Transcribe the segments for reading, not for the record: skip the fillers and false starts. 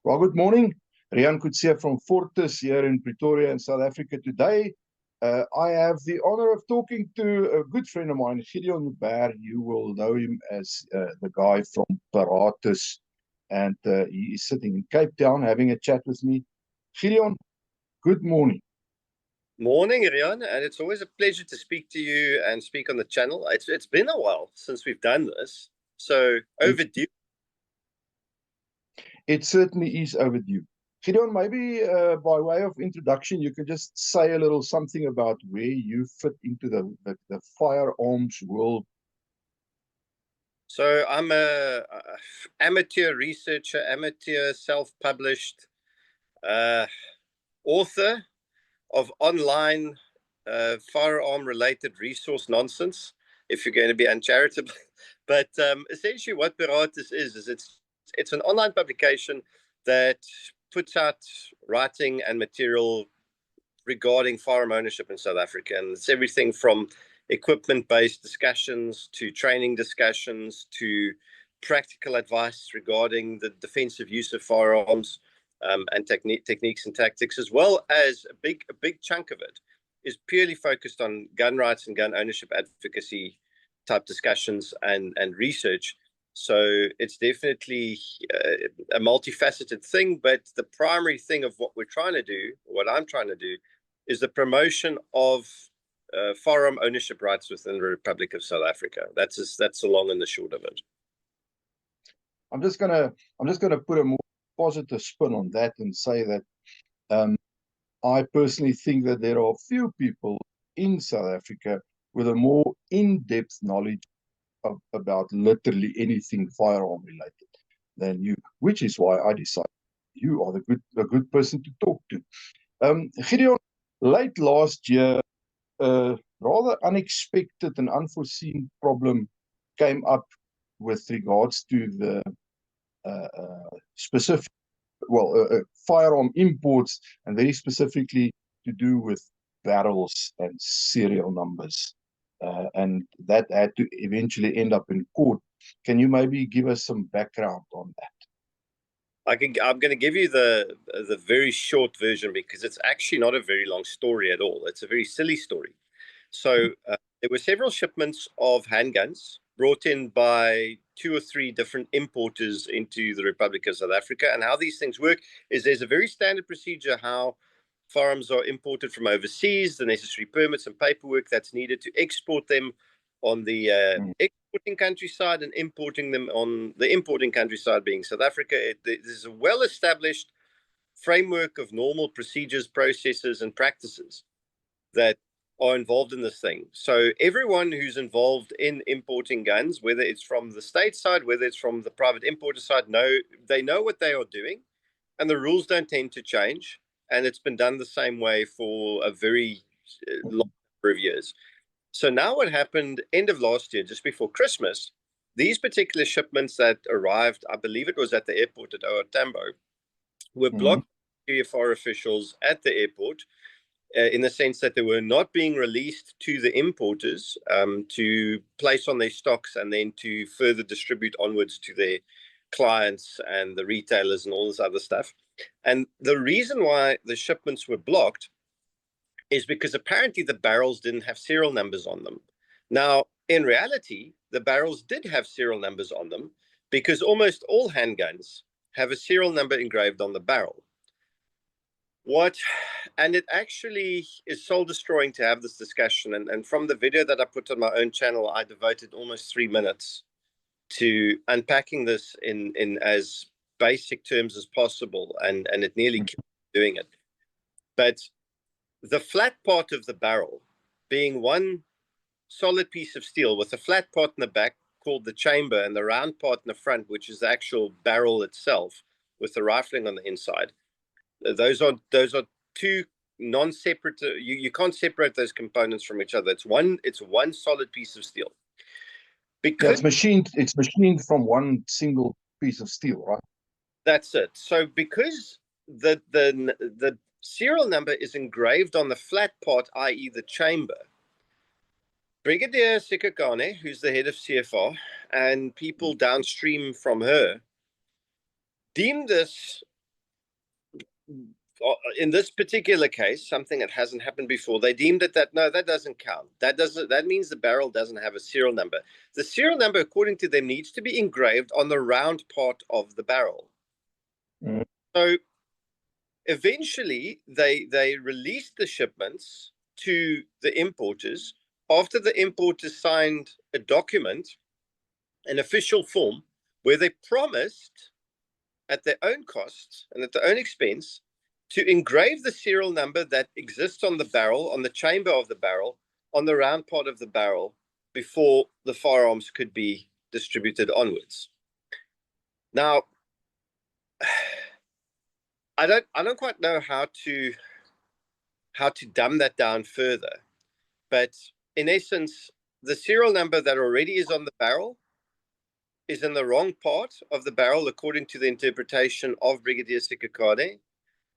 Well, good morning. Rian Kutsia from Fortis here in Pretoria in South Africa today. I have the honor of talking to a good friend of mine, Gideon Joubert. You will know him as the guy from Paratus, and he is sitting in Cape Town having a chat with me. Gideon, good morning. Morning, Rian, and it's always a pleasure to speak to you and speak on the channel. It's been a while since we've done this, so overdue. It certainly is overdue. Gideon, maybe by way of introduction, you can just say a little something about where you fit into the firearms world. So I'm a amateur researcher, amateur self-published author of online firearm-related resource nonsense, if you're going to be uncharitable. But essentially what Paratus is it's an online publication that puts out writing and material regarding firearm ownership in South Africa. And it's everything from equipment-based discussions to training discussions to practical advice regarding the defensive use of firearms and techniques and tactics, as well as a big chunk of it is purely focused on gun rights and gun ownership advocacy type discussions and research. So it's definitely a multifaceted thing, but the primary thing of what we're trying to do, what I'm trying to do, is the promotion of firearm ownership rights within the Republic of South Africa. That's the long and the short of it. I'm just gonna put a more positive spin on that and say that I personally think that there are few people in South Africa with a more in-depth knowledge about literally anything firearm related than you, which is why I decided you are a good person to talk to. Gideon, late last year, a rather unexpected and unforeseen problem came up with regards to the specific, firearm imports, and very specifically to do with barrels and serial numbers. And that had to eventually end up in court. Can you maybe give us some background on that? I'm going to give you the very short version because it's actually not a very long story at all. It's a very silly story. So there were several shipments of handguns brought in by 2 or 3 different importers into the Republic of South Africa. And how these things work is there's a very standard procedure how firearms are imported from overseas, the necessary permits and paperwork that's needed to export them on the exporting country side and importing them on the importing country side being South Africa. There's a well-established framework of normal procedures, processes, and practices that are involved in this thing. So everyone who's involved in importing guns, whether it's from the state side, whether it's from the private importer side, they know what they are doing, and the rules don't tend to change. And it's been done the same way for a very long number of years. So now what happened end of last year, just before Christmas, these particular shipments that arrived, I believe it was at the airport at OR Tambo, were blocked by TFR officials at the airport in the sense that they were not being released to the importers to place on their stocks and then to further distribute onwards to their clients and the retailers and all this other stuff. And the reason why the shipments were blocked is because apparently the barrels didn't have serial numbers on them. Now, in reality, the barrels did have serial numbers on them because almost all handguns have a serial number engraved on the barrel. And it actually is soul destroying to have this discussion. And from the video that I put on my own channel, I devoted almost 3 minutes to unpacking this in as basic terms as possible. And it nearly killed doing it. But the flat part of the barrel being one solid piece of steel with a flat part in the back called the chamber and the round part in the front, which is the actual barrel itself with the rifling on the inside. Those are 2 non-separate. You can't separate those components from each other. It's one solid piece of steel. Because it's machined from one single piece of steel, right? That's it. So because the serial number is engraved on the flat part, i.e. the chamber, Brigadier Sikakane, who's the head of CFR, and people downstream from her deemed this in this particular case, something that hasn't happened before, they deemed it that no, that doesn't count. That means the barrel doesn't have a serial number. The serial number, according to them, needs to be engraved on the round part of the barrel. Mm. So eventually they released the shipments to the importers after the importers signed a document, an official form, where they promised at their own cost and at their own expense to engrave the serial number that exists on the barrel, on the chamber of the barrel, on the round part of the barrel before the firearms could be distributed onwards. Now, I don't quite know how to dumb that down further, but in essence, the serial number that already is on the barrel is in the wrong part of the barrel according to the interpretation of Brigadier Sikakade,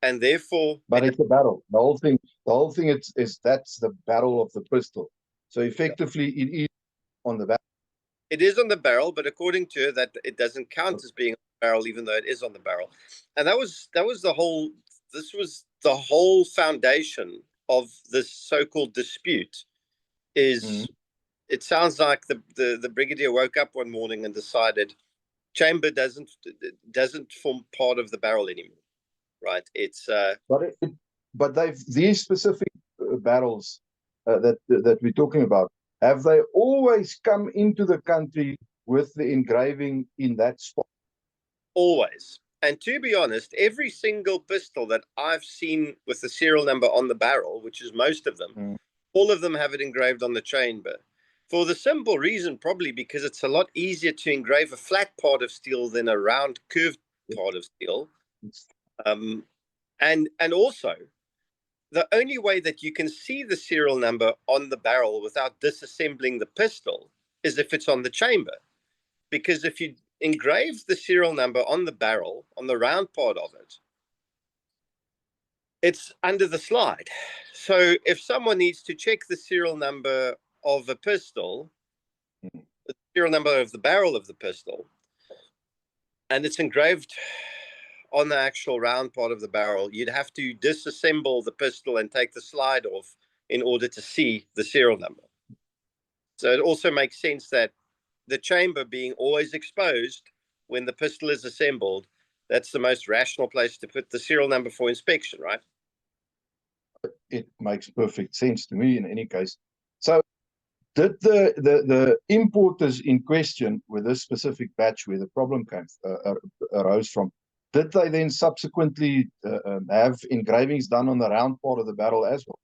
and therefore, but it's a barrel. The whole thing is that's the barrel of the pistol. So effectively, it is on the barrel. It is on the barrel, but according to her, that it doesn't count as being on the barrel, even though it is on the barrel. And that was the whole. This was the whole foundation of this so-called dispute. Is It sounds like the brigadier woke up one morning and decided chamber doesn't form part of the barrel anymore, right? It's but these specific barrels that we're talking about, have they always come into the country with the engraving in that spot? Always. And to be honest, every single pistol that I've seen with the serial number on the barrel, which is most of them, all of them have it engraved on the chamber. For the simple reason, probably because it's a lot easier to engrave a flat part of steel than a round curved part of steel. And also, the only way that you can see the serial number on the barrel without disassembling the pistol is if it's on the chamber. Because if you engrave the serial number on the barrel, on the round part of it, it's under the slide. So if someone needs to check the serial number of a pistol, the serial number of the barrel of the pistol, and it's engraved on the actual round part of the barrel, you'd have to disassemble the pistol and take the slide off in order to see the serial number. So it also makes sense that the chamber being always exposed when the pistol is assembled, that's the most rational place to put the serial number for inspection, right? It makes perfect sense to me in any case. So did the importers in question with this specific batch where the problem arose from, did they then subsequently have engravings done on the round part of the barrel as well?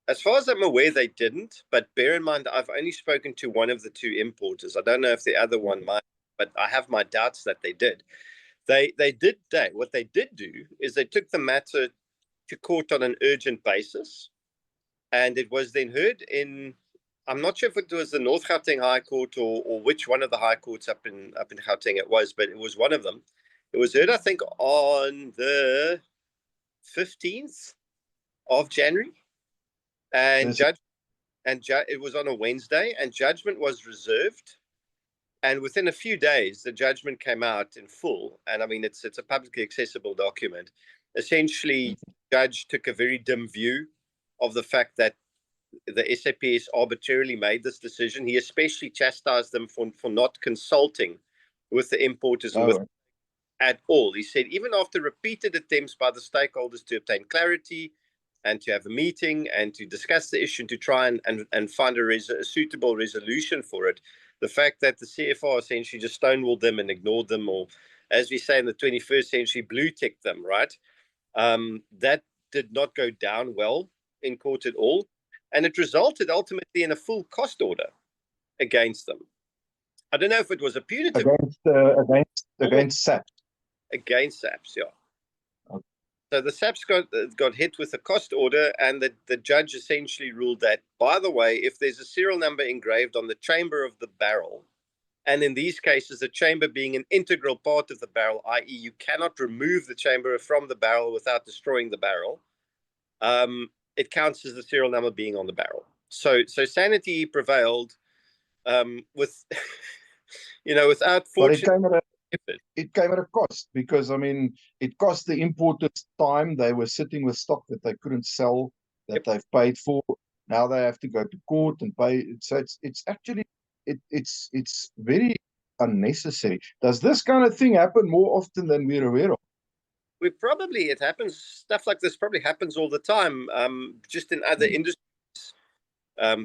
As far as I'm aware, they didn't. But bear in mind, I've only spoken to one of the two importers. I don't know if the other one might, but I have my doubts that they did. What they did do is they took the matter to court on an urgent basis, and it was then heard in, I'm not sure if it was the North Gauteng High Court or which one of the high courts up in Gauteng it was, but it was one of them. It was heard, I think, on the 15th of January, and it was on a Wednesday, and judgment was reserved. And within a few days, the judgment came out in full. And I mean, it's a publicly accessible document. Essentially, the judge took a very dim view of the fact that the SAPS arbitrarily made this decision. He especially chastised them for not consulting with the importers at all. He said, even after repeated attempts by the stakeholders to obtain clarity and to have a meeting and to discuss the issue, to try and find a suitable resolution for it, the fact that the CFR essentially just stonewalled them and ignored them, or as we say in the 21st century, blue-ticked them, right? That did not go down well in court at all. And it resulted ultimately in a full cost order against them. I don't know if it was a punitive... Against SAPS. Against SAPS, yeah. Okay. So the SAPS got hit with a cost order, and the judge essentially ruled that, by the way, if there's a serial number engraved on the chamber of the barrel, and in these cases, the chamber being an integral part of the barrel, i.e. you cannot remove the chamber from the barrel without destroying the barrel, it counts as the serial number being on the barrel. So sanity prevailed with, without fortune. it came at a cost, because I mean, it cost the importers time. They were sitting with stock that they couldn't sell, that Yep. they've paid for. Now they have to go to court and pay. So it's actually it's very unnecessary. Does this kind of thing happen more often than we're aware of? It happens, stuff like this probably happens all the time, just in other industries,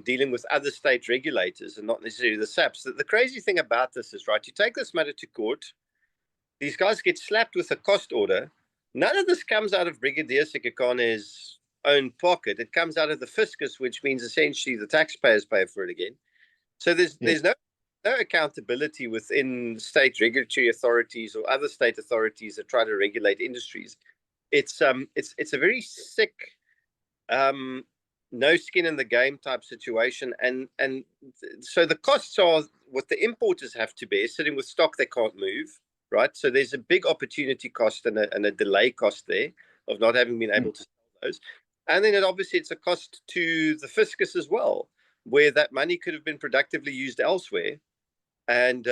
dealing with other state regulators and not necessarily the SAPS. The crazy thing about this is, right, you take this matter to court, these guys get slapped with a cost order. None of this comes out of Brigadier Sekakone's own pocket. It comes out of the fiscus, which means essentially the taxpayers pay for it again. So there's no accountability within state regulatory authorities or other state authorities that try to regulate industries. It's a very sick, no skin in the game type situation, and so the costs are what the importers have to bear, sitting with stock they can't move, right? So there's a big opportunity cost and a delay cost there of not having been able to sell those, and then it's a cost to the fiscus as well, where that money could have been productively used elsewhere, and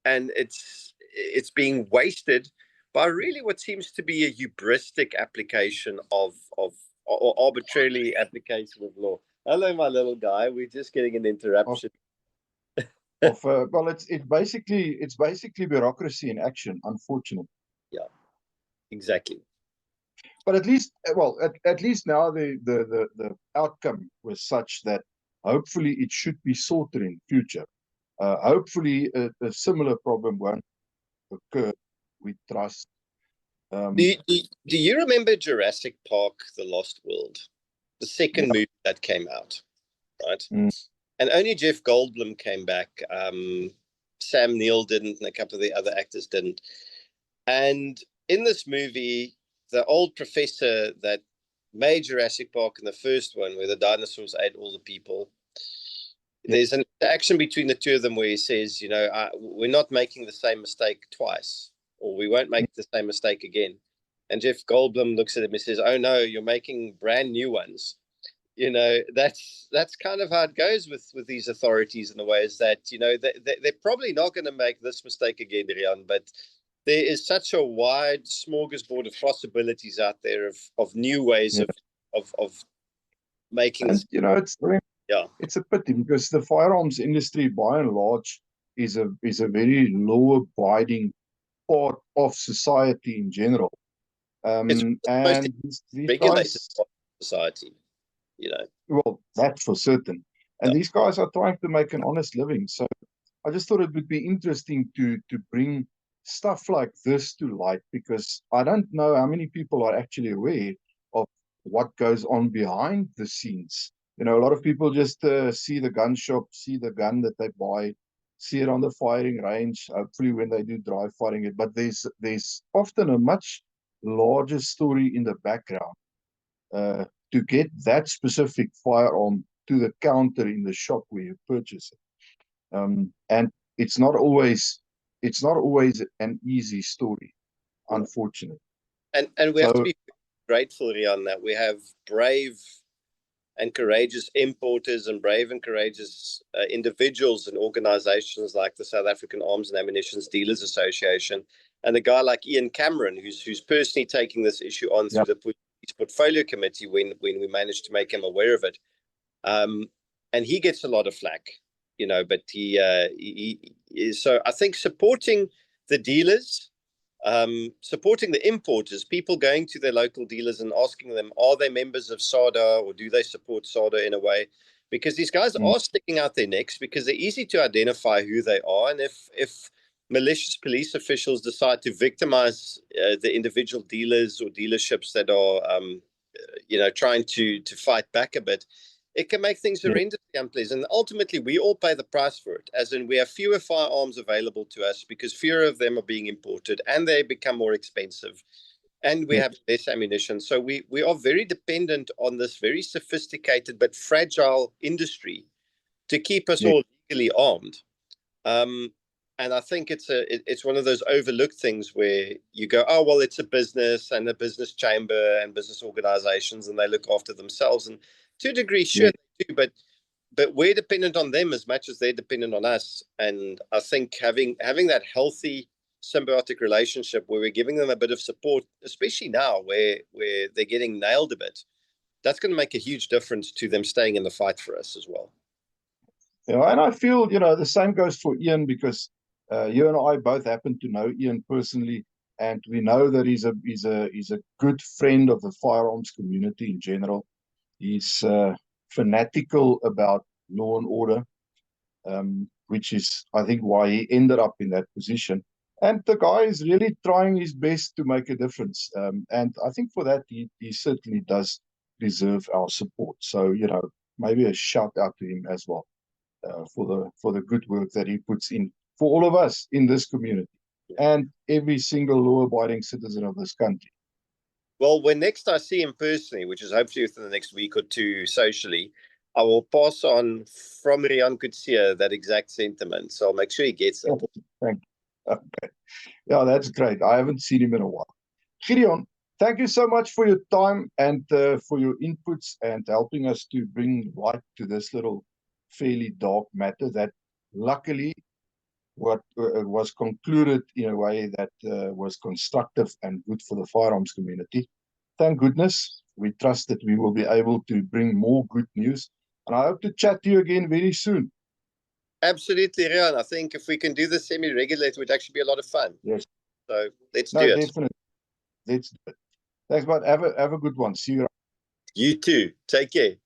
it's being wasted by really what seems to be a hubristic application of or arbitrarily application of law. Hello, my little guy. We're just getting an interruption. Well, it's basically bureaucracy in action, unfortunately. Yeah, exactly. But at least, well, at least now the outcome was such that hopefully it should be sorted in future. Hopefully a similar problem won't occur. We trust. Do you remember Jurassic Park: The Lost World, the second movie that came out, right? And only Jeff Goldblum came back. Sam Neill didn't, and a couple of the other actors didn't. And in this movie, the old professor that made Jurassic Park in the first one, where the dinosaurs ate all the people, there's an interaction between the two of them where he says, we're not making the same mistake twice, or we won't make the same mistake again. And Jeff Goldblum looks at him and says, oh no, you're making brand new ones. That's kind of how it goes with these authorities, in the way is that, they're probably not going to make this mistake again, Rian, but there is such a wide smorgasbord of possibilities out there of new ways of making this. It's a pity, because the firearms industry, by and large, is a very law-abiding part of society in general. It's and most these regulated guys, part of society, Well, that's for certain. And these guys are trying to make an honest living. So I just thought it would be interesting to bring stuff like this to light, because I don't know how many people are actually aware of what goes on behind the scenes. A lot of people just see the gun shop, see the gun that they buy, see it on the firing range, hopefully when they do dry firing it. But there's often a much larger story in the background to get that specific firearm to the counter in the shop where you purchase it. And it's not always an easy story, unfortunately. And we have to be grateful, Rian, that we have brave and courageous importers and brave and courageous individuals and organizations like the South African Arms and Ammunition Dealers Association, and a guy like Ian Cameron, who's personally taking this issue on through the portfolio committee when we managed to make him aware of it. And he gets a lot of flack, but so I think supporting the dealers, supporting the importers, people going to their local dealers and asking them, are they members of SADA, or do they support SADA in a way? Because these guys are sticking out their necks, because they're easy to identify who they are. And if malicious police officials decide to victimize the individual dealers or dealerships that are, trying to fight back a bit, it can make things horrendously unpleasant. And ultimately, we all pay the price for it, as in we have fewer firearms available to us because fewer of them are being imported, and they become more expensive, and we have less ammunition. So we are very dependent on this very sophisticated but fragile industry to keep us all legally armed. And I think it's one of those overlooked things where you go, oh, well, it's a business and a business chamber and business organizations, and they look after themselves. And to a degree, sure, they do, but but we're dependent on them as much as they're dependent on us. And I think having that healthy symbiotic relationship where we're giving them a bit of support, especially now where they're getting nailed a bit, that's going to make a huge difference to them staying in the fight for us as well. Yeah, and I feel, the same goes for Ian, because you and I both happen to know Ian personally, and we know that he's a good friend of the firearms community in general. He's fanatical about law and order, which is, I think, why he ended up in that position. And the guy is really trying his best to make a difference. And I think for that, he certainly does deserve our support. So, maybe a shout out to him as well for the good work that he puts in for all of us in this community and every single law-abiding citizen of this country. Well, when next I see him personally, which is hopefully within the next week or two socially, I will pass on from Rian Kutsia that exact sentiment. So I'll make sure he gets it. Thank you. Okay. Yeah, that's great. I haven't seen him in a while. Gideon, thank you so much for your time and for your inputs and helping us to bring light to this little fairly dark matter that luckily was concluded in a way that was constructive and good for the firearms community. Thank goodness. We trust that we will be able to bring more good news. And I hope to chat to you again very soon. Absolutely, Rian. I think if we can do this semi-regular, it would actually be a lot of fun. Yes. So let's do it. Definitely. Let's do it. Thanks, bud. Have a good one. See you. You too. Take care.